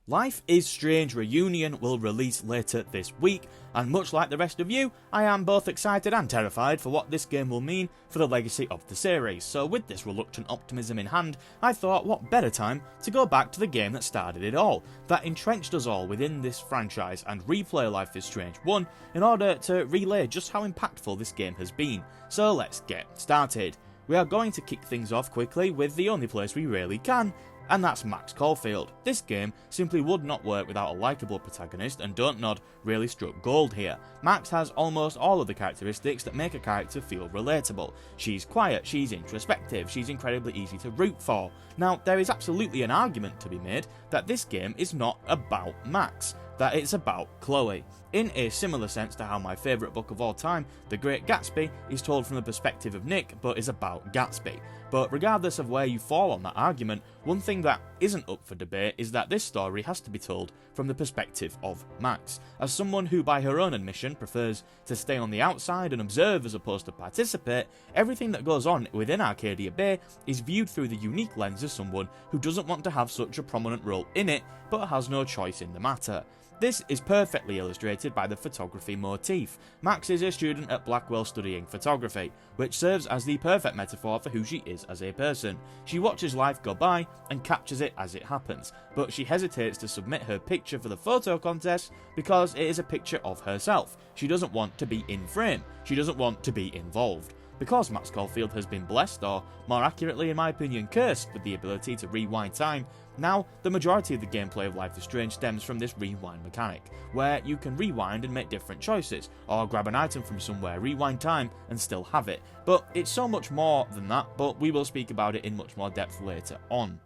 Life is Strange Reunion will release later this week, and much like the rest of you, I am both excited and terrified for what this game will mean for the legacy of the series. So with this reluctant optimism in hand, I thought what better time to go back to the game that started it all, that entrenched us all within this franchise, and replay Life is Strange 1 in order to relay just how impactful this game has been. So let's get started. We are going to kick things off quickly with the only place we really can, and that's Max Caulfield. This game simply would not work without a likeable protagonist, and Dontnod really struck gold here. Max has almost all of the characteristics that make a character feel relatable. She's quiet, she's introspective, she's incredibly easy to root for. Now, there is absolutely an argument to be made that this game is not about Max, that it's about Chloe. In a similar sense to how my favourite book of all time, The Great Gatsby, is told from the perspective of Nick, but is about Gatsby. But regardless of where you fall on that argument, one thing that isn't up for debate is that this story has to be told from the perspective of Max. As someone who by her own admission prefers to stay on the outside and observe as opposed to participate, everything that goes on within Arcadia Bay is viewed through the unique lens of someone who doesn't want to have such a prominent role in it, but has no choice in the matter. This is perfectly illustrated by the photography motif. Max is a student at Blackwell studying photography, which serves as the perfect metaphor for who she is as a person. She watches life go by and captures it as it happens, but she hesitates to submit her picture for the photo contest because it is a picture of herself. She doesn't want to be in frame, she doesn't want to be involved. Because Max Caulfield has been blessed, or more accurately in my opinion cursed, with the ability to rewind time, now the majority of the gameplay of Life is Strange stems from this rewind mechanic, where you can rewind and make different choices, or grab an item from somewhere, rewind time and still have it. But it's so much more than that, but we will speak about it in much more depth later on.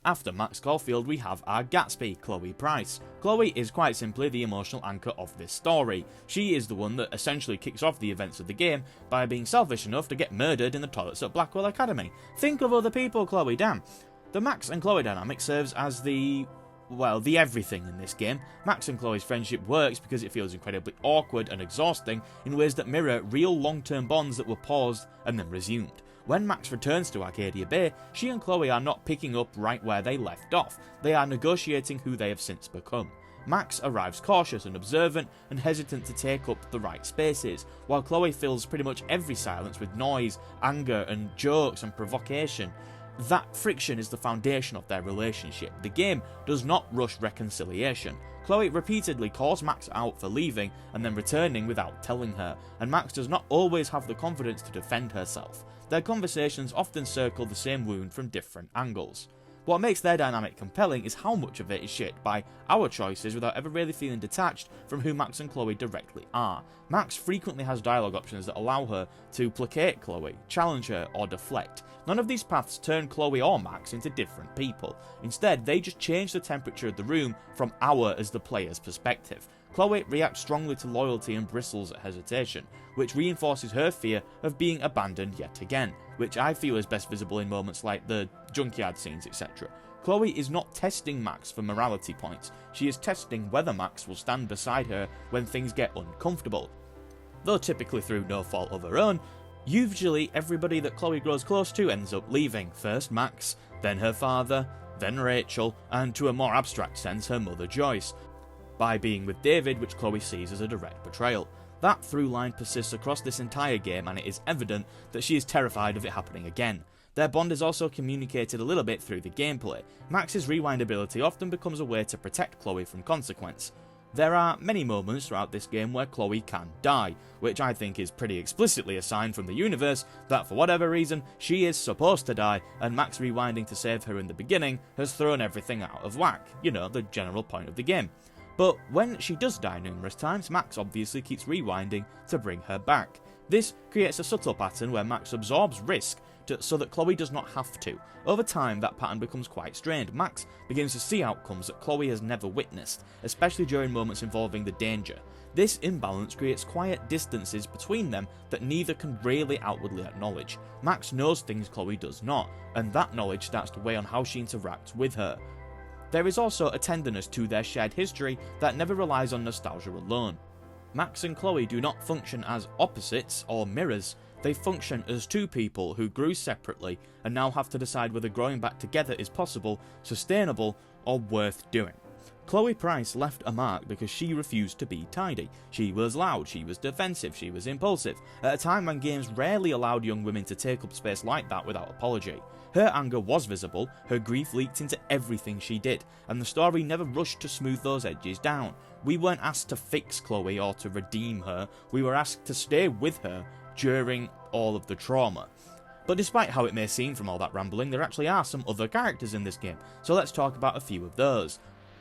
After Max Caulfield, we have our Gatsby, Chloe Price. Chloe is quite simply the emotional anchor of this story. She is the one that essentially kicks off the events of the game by being selfish enough to get murdered in the toilets at Blackwell Academy. Think of other people, Chloe, damn. The Max and Chloe dynamic serves as the everything in this game. Max and Chloe's friendship works because it feels incredibly awkward and exhausting in ways that mirror real long-term bonds that were paused and then resumed. When Max returns to Arcadia Bay, she and Chloe are not picking up right where they left off, they are negotiating who they have since become. Max arrives cautious and observant and hesitant to take up the right spaces, while Chloe fills pretty much every silence with noise, anger and jokes and provocation. That friction is the foundation of their relationship. The game does not rush reconciliation. Chloe repeatedly calls Max out for leaving and then returning without telling her, and Max does not always have the confidence to defend herself. Their conversations often circle the same wound from different angles. What makes their dynamic compelling is how much of it is shaped by our choices without ever really feeling detached from who Max and Chloe directly are. Max frequently has dialogue options that allow her to placate Chloe, challenge her, or deflect. None of these paths turn Chloe or Max into different people. Instead, they just change the temperature of the room from our as the player's perspective. Chloe reacts strongly to loyalty and bristles at hesitation, which reinforces her fear of being abandoned yet again, which I feel is best visible in moments like the junkyard scenes, etc. Chloe is not testing Max for morality points, she is testing whether Max will stand beside her when things get uncomfortable. Though typically through no fault of her own, usually everybody that Chloe grows close to ends up leaving. First Max, then her father, then Rachel, and to a more abstract sense her mother Joyce, by being with David, which Chloe sees as a direct betrayal. That through line persists across this entire game, and it is evident that she is terrified of it happening again. Their bond is also communicated a little bit through the gameplay. Max's rewind ability often becomes a way to protect Chloe from consequence. There are many moments throughout this game where Chloe can die, which I think is pretty explicitly a sign from the universe that for whatever reason she is supposed to die, and Max rewinding to save her in the beginning has thrown everything out of whack, you know, the general point of the game. But when she does die numerous times, Max obviously keeps rewinding to bring her back. This creates a subtle pattern where Max absorbs risk so that Chloe does not have to. Over time, that pattern becomes quite strained. Max begins to see outcomes that Chloe has never witnessed, especially during moments involving the danger. This imbalance creates quiet distances between them that neither can really outwardly acknowledge. Max knows things Chloe does not, and that knowledge starts to weigh on how she interacts with her. There is also a tenderness to their shared history that never relies on nostalgia alone. Max and Chloe do not function as opposites or mirrors, they function as two people who grew separately and now have to decide whether growing back together is possible, sustainable, or worth doing. Chloe Price left a mark because she refused to be tidy. She was loud, she was defensive, she was impulsive, at a time when games rarely allowed young women to take up space like that without apology. Her anger was visible, her grief leaked into everything she did, and the story never rushed to smooth those edges down. We weren't asked to fix Chloe or to redeem her, we were asked to stay with her during all of the trauma. But despite how it may seem from all that rambling, there actually are some other characters in this game, so let's talk about a few of those.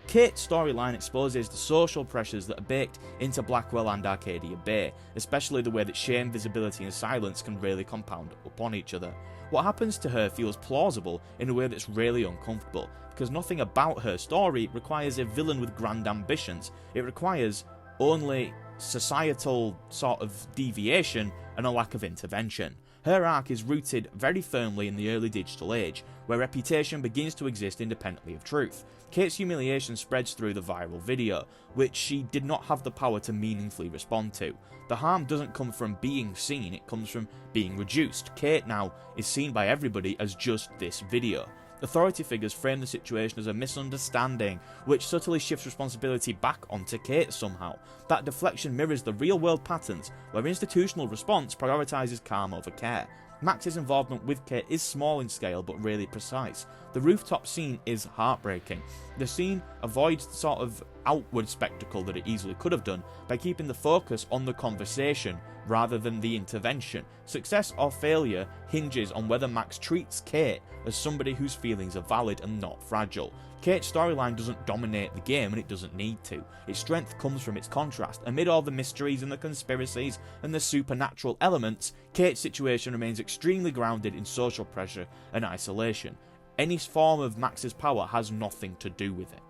Kate's storyline exposes the social pressures that are baked into Blackwell and Arcadia Bay, especially the way that shame, visibility and silence can really compound upon each other. What happens to her feels plausible in a way that's really uncomfortable, because nothing about her story requires a villain with grand ambitions. It requires only societal sort of deviation and a lack of intervention. Her arc is rooted very firmly in the early digital age, where reputation begins to exist independently of truth. Kate's humiliation spreads through the viral video, which she did not have the power to meaningfully respond to. The harm doesn't come from being seen, it comes from being reduced. Kate now is seen by everybody as just this video. Authority figures frame the situation as a misunderstanding, which subtly shifts responsibility back onto Kate somehow. That deflection mirrors the real-world patterns, where institutional response prioritises calm over care. Max's involvement with Kate is small in scale but really precise. The rooftop scene is heartbreaking. The scene avoids the sort of outward spectacle that it easily could have done by keeping the focus on the conversation rather than the intervention. Success or failure hinges on whether Max treats Kate as somebody whose feelings are valid and not fragile. Kate's storyline doesn't dominate the game, and it doesn't need to. Its strength comes from its contrast. Amid all the mysteries and the conspiracies and the supernatural elements, Kate's situation remains extremely grounded in social pressure and isolation. Any form of Max's power has nothing to do with it.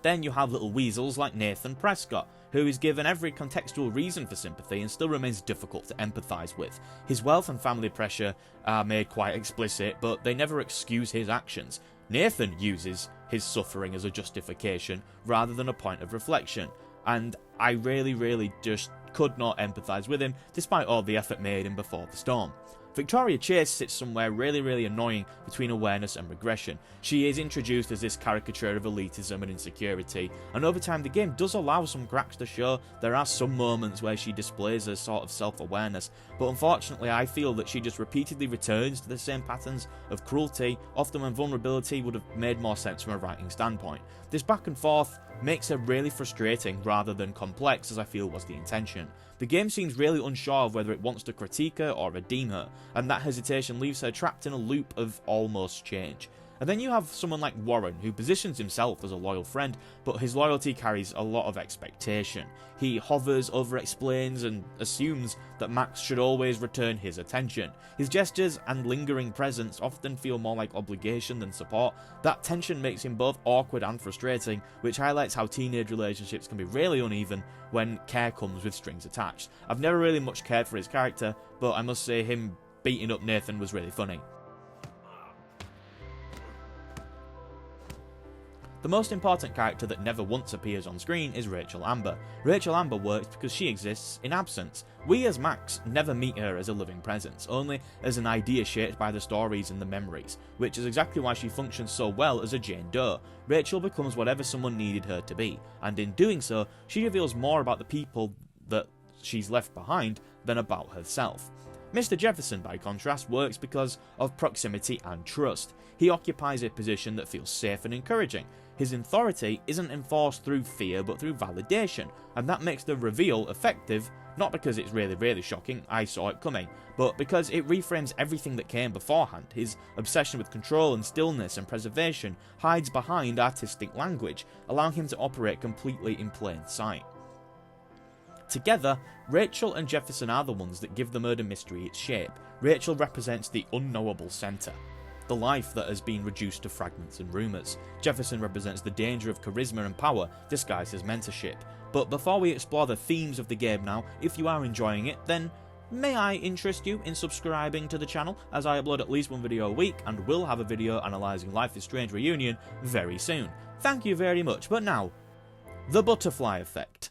Then you have little weasels like Nathan Prescott, who is given every contextual reason for sympathy and still remains difficult to empathise with. His wealth and family pressure are made quite explicit, but they never excuse his actions. Nathan uses his suffering as a justification rather than a point of reflection, and I really just could not empathise with him despite all the effort made in Before the Storm. Victoria Chase sits somewhere really annoying between awareness and regression. She is introduced as this caricature of elitism and insecurity, and over time the game does allow some cracks to show. There are some moments where she displays a sort of self-awareness, but unfortunately I feel that she just repeatedly returns to the same patterns of cruelty, often when vulnerability would have made more sense from a writing standpoint. This back and forth makes her really frustrating rather than complex, as I feel was the intention. The game seems really unsure of whether it wants to critique her or redeem her, and that hesitation leaves her trapped in a loop of almost change. And then you have someone like Warren, who positions himself as a loyal friend, but his loyalty carries a lot of expectation. He hovers, over-explains, and assumes that Max should always return his attention. His gestures and lingering presence often feel more like obligation than support. That tension makes him both awkward and frustrating, which highlights how teenage relationships can be really uneven when care comes with strings attached. I've never really much cared for his character, but I must say him beating up Nathan was really funny. The most important character that never once appears on screen is Rachel Amber. Rachel Amber works because she exists in absence. We as Max never meet her as a living presence, only as an idea shaped by the stories and the memories, which is exactly why she functions so well as a Jane Doe. Rachel becomes whatever someone needed her to be, and in doing so, she reveals more about the people that she's left behind than about herself. Mr. Jefferson, by contrast, works because of proximity and trust. He occupies a position that feels safe and encouraging. His authority isn't enforced through fear but through validation, and that makes the reveal effective, not because it's really shocking, I saw it coming, but because it reframes everything that came beforehand. His obsession with control and stillness and preservation hides behind artistic language, allowing him to operate completely in plain sight. Together, Rachel and Jefferson are the ones that give the murder mystery its shape. Rachel represents the unknowable centre, the life that has been reduced to fragments and rumours. Jefferson represents the danger of charisma and power disguised as mentorship. But before we explore the themes of the game now, if you are enjoying it, then may I interest you in subscribing to the channel, as I upload at least one video a week and will have a video analysing Life is Strange Reunion very soon. Thank you very much, but now, the butterfly effect.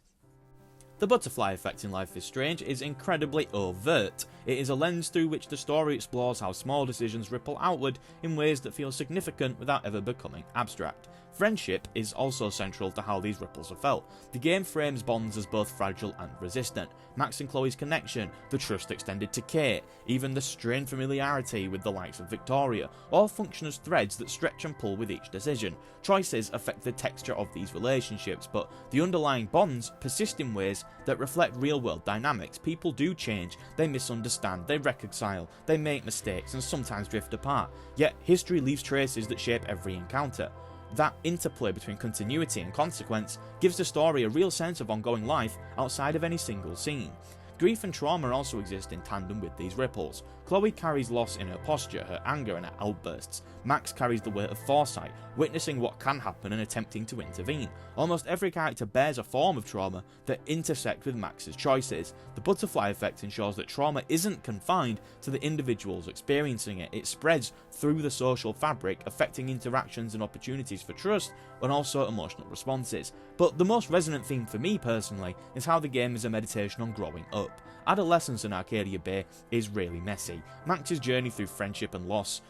The butterfly effect in Life is Strange is incredibly overt. It is a lens through which the story explores how small decisions ripple outward in ways that feel significant without ever becoming abstract. Friendship is also central to how these ripples are felt. The game frames bonds as both fragile and resistant. Max and Chloe's connection, the trust extended to Kate, even the strained familiarity with the likes of Victoria, all function as threads that stretch and pull with each decision. Choices affect the texture of these relationships, but the underlying bonds persist in ways that reflect real-world dynamics. People do change, they misunderstand, they reconcile, they make mistakes, and sometimes drift apart. Yet history leaves traces that shape every encounter. That interplay between continuity and consequence gives the story a real sense of ongoing life outside of any single scene. Grief and trauma also exist in tandem with these ripples. Chloe carries loss in her posture, her anger and her outbursts. Max carries the weight of foresight, witnessing what can happen and attempting to intervene. Almost every character bears a form of trauma that intersect with Max's choices. The butterfly effect ensures that trauma isn't confined to the individuals experiencing it. It spreads through the social fabric, affecting interactions and opportunities for trust, and also emotional responses. But the most resonant theme for me personally is how the game is a meditation on growing up. Adolescence in Arcadia Bay is really messy. Max's journey through friendship and loss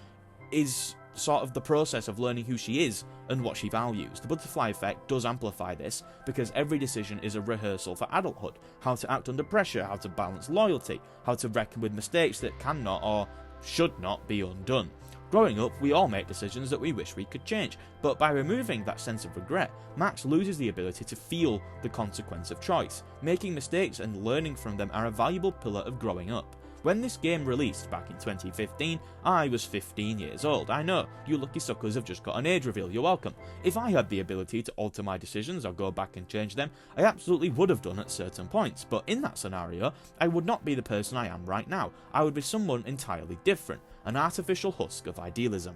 is sort of the process of learning who she is and what she values. The butterfly effect does amplify this because every decision is a rehearsal for adulthood, how to act under pressure, how to balance loyalty, how to reckon with mistakes that cannot or should not be undone. Growing up, we all make decisions that we wish we could change, but by removing that sense of regret, Max loses the ability to feel the consequence of choice. Making mistakes and learning from them are a valuable pillar of growing up. When this game released back in 2015, I was 15 years old. I know, you lucky suckers have just got an age reveal, you're welcome. If I had the ability to alter my decisions or go back and change them, I absolutely would have done at certain points, but in that scenario, I would not be the person I am right now. I would be someone entirely different, an artificial husk of idealism.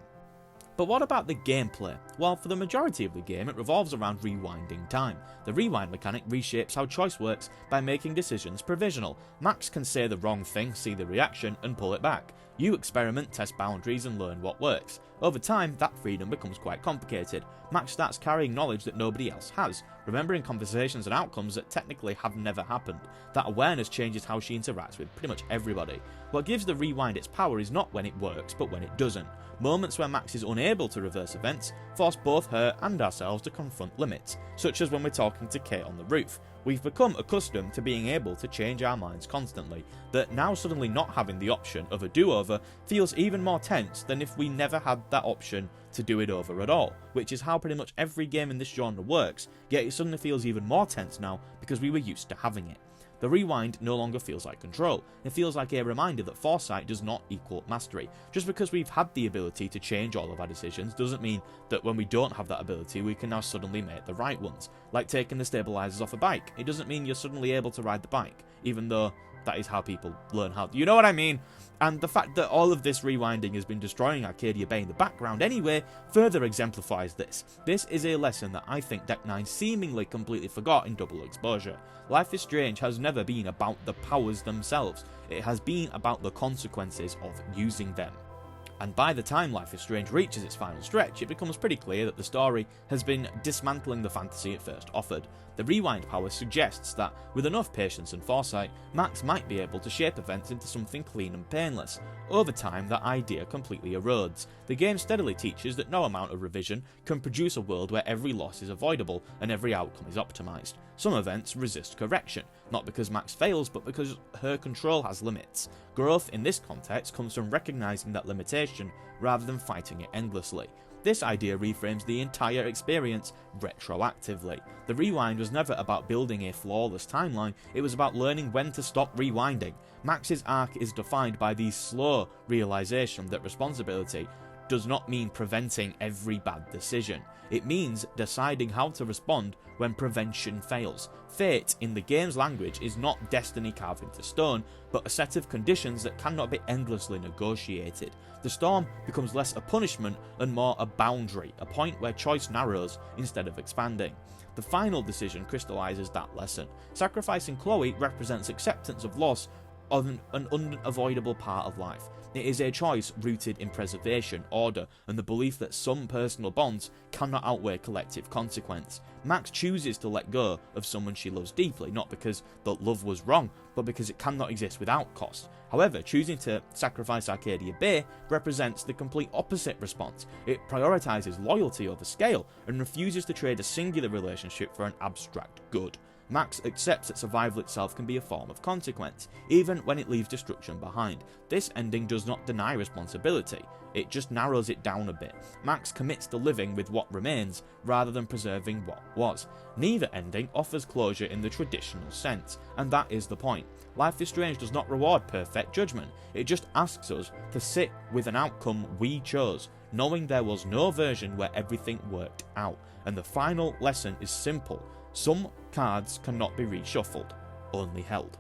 But what about the gameplay? Well, for the majority of the game, it revolves around rewinding time. The rewind mechanic reshapes how choice works by making decisions provisional. Max can say the wrong thing, see the reaction, and pull it back. You experiment, test boundaries, and learn what works. Over time, that freedom becomes quite complicated. Max starts carrying knowledge that nobody else has, remembering conversations and outcomes that technically have never happened. That awareness changes how she interacts with pretty much everybody. What gives the rewind its power is not when it works, but when it doesn't. Moments where Max is unable to reverse events force both her and ourselves to confront limits, such as when we're talking to Kate on the roof. We've become accustomed to being able to change our minds constantly, that now suddenly not having the option of a do-over feels even more tense than if we never had that option to do it over at all, which is how pretty much every game in this genre works, yet it suddenly feels even more tense now because we were used to having it. The rewind no longer feels like control, it feels like a reminder that foresight does not equal mastery. Just because we've had the ability to change all of our decisions doesn't mean that when we don't have that ability we can now suddenly make the right ones. Like taking the stabilizers off a bike, it doesn't mean you're suddenly able to ride the bike, even though that is how people learn how to, you know what I mean? And the fact that all of this rewinding has been destroying Arcadia Bay in the background anyway further exemplifies this. This is a lesson that I think Deck 9 seemingly completely forgot in Double Exposure. Life is Strange has never been about the powers themselves, it has been about the consequences of using them. And by the time Life is Strange reaches its final stretch, it becomes pretty clear that the story has been dismantling the fantasy it first offered. The rewind power suggests that, with enough patience and foresight, Max might be able to shape events into something clean and painless. Over time, that idea completely erodes. The game steadily teaches that no amount of revision can produce a world where every loss is avoidable and every outcome is optimized. Some events resist correction, not because Max fails, but because her control has limits. Growth in this context comes from recognizing that limitation rather than fighting it endlessly. This idea reframes the entire experience retroactively. The rewind was never about building a flawless timeline, it was about learning when to stop rewinding. Max's arc is defined by the slow realization that responsibility does not mean preventing every bad decision. It means deciding how to respond when prevention fails. Fate, in the game's language, is not destiny carved into stone, but a set of conditions that cannot be endlessly negotiated. The storm becomes less a punishment and more a boundary, a point where choice narrows instead of expanding. The final decision crystallizes that lesson. Sacrificing Chloe represents acceptance of loss of an unavoidable part of life. It is a choice rooted in preservation, order, and the belief that some personal bonds cannot outweigh collective consequence. Max chooses to let go of someone she loves deeply, not because the love was wrong, but because it cannot exist without cost. However, choosing to sacrifice Arcadia Bay represents the complete opposite response. It prioritises loyalty over scale, and refuses to trade a singular relationship for an abstract good. Max accepts that survival itself can be a form of consequence, even when it leaves destruction behind. This ending does not deny responsibility, it just narrows it down a bit. Max commits to living with what remains, rather than preserving what was. Neither ending offers closure in the traditional sense, and that is the point. Life is Strange does not reward perfect judgment, it just asks us to sit with an outcome we chose, knowing there was no version where everything worked out. And the final lesson is simple: some cards cannot be reshuffled, only held.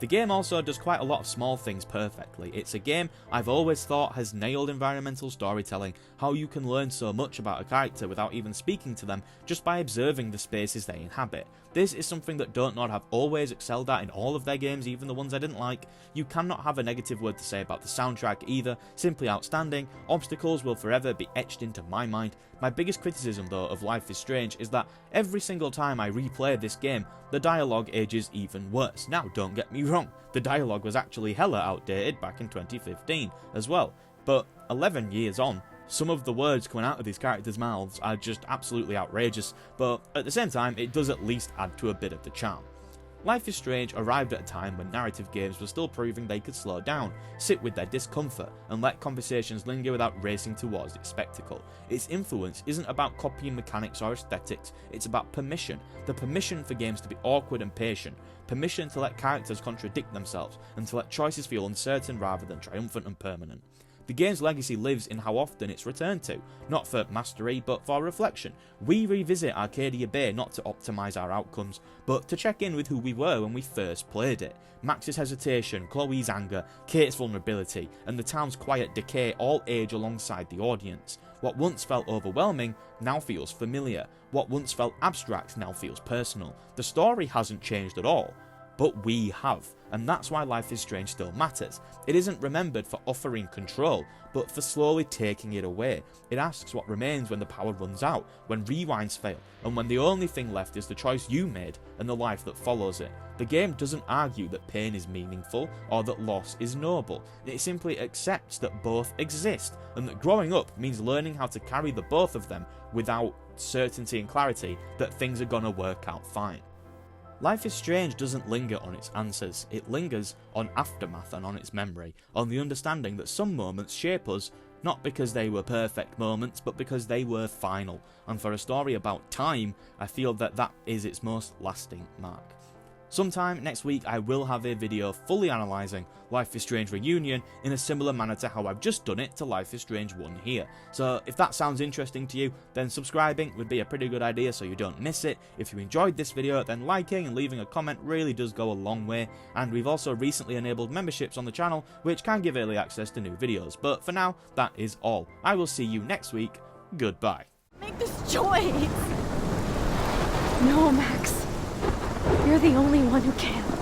The game also does quite a lot of small things perfectly. It's a game I've always thought has nailed environmental storytelling, how you can learn so much about a character without even speaking to them, just by observing the spaces they inhabit. This is something that Dontnod have always excelled at in all of their games, even the ones I didn't like. You cannot have a negative word to say about the soundtrack either, simply outstanding. Obstacles will forever be etched into my mind. My biggest criticism though of Life is Strange is that every single time I replay this game, the dialogue ages even worse. Now don't get me wrong, the dialogue was actually hella outdated back in 2015 as well, but 11 years on, some of the words coming out of these characters' mouths are just absolutely outrageous, but at the same time it does at least add to a bit of the charm. Life is Strange arrived at a time when narrative games were still proving they could slow down, sit with their discomfort, and let conversations linger without racing towards its spectacle. Its influence isn't about copying mechanics or aesthetics, it's about permission. The permission for games to be awkward and patient, permission to let characters contradict themselves, and to let choices feel uncertain rather than triumphant and permanent. The game's legacy lives in how often it's returned to, not for mastery but for reflection. We revisit Arcadia Bay not to optimise our outcomes, but to check in with who we were when we first played it. Max's hesitation, Chloe's anger, Kate's vulnerability, and the town's quiet decay all age alongside the audience. What once felt overwhelming now feels familiar. What once felt abstract now feels personal. The story hasn't changed at all, but we have, and that's why Life is Strange still matters. It isn't remembered for offering control, but for slowly taking it away. It asks what remains when the power runs out, when rewinds fail, and when the only thing left is the choice you made and the life that follows it. The game doesn't argue that pain is meaningful or that loss is noble. It simply accepts that both exist, and that growing up means learning how to carry the both of them without certainty and clarity that things are gonna work out fine. Life is Strange doesn't linger on its answers, it lingers on aftermath and on its memory, on the understanding that some moments shape us, not because they were perfect moments, but because they were final, and for a story about time, I feel that that is its most lasting mark. Sometime next week I will have a video fully analysing Life is Strange Reunion in a similar manner to how I've just done it to Life is Strange 1 here. So if that sounds interesting to you, then subscribing would be a pretty good idea so you don't miss it. If you enjoyed this video, then liking and leaving a comment really does go a long way, and we've also recently enabled memberships on the channel which can give early access to new videos. But for now, that is all. I will see you next week. Goodbye. Make this choice! No, Max. You're the only one who can.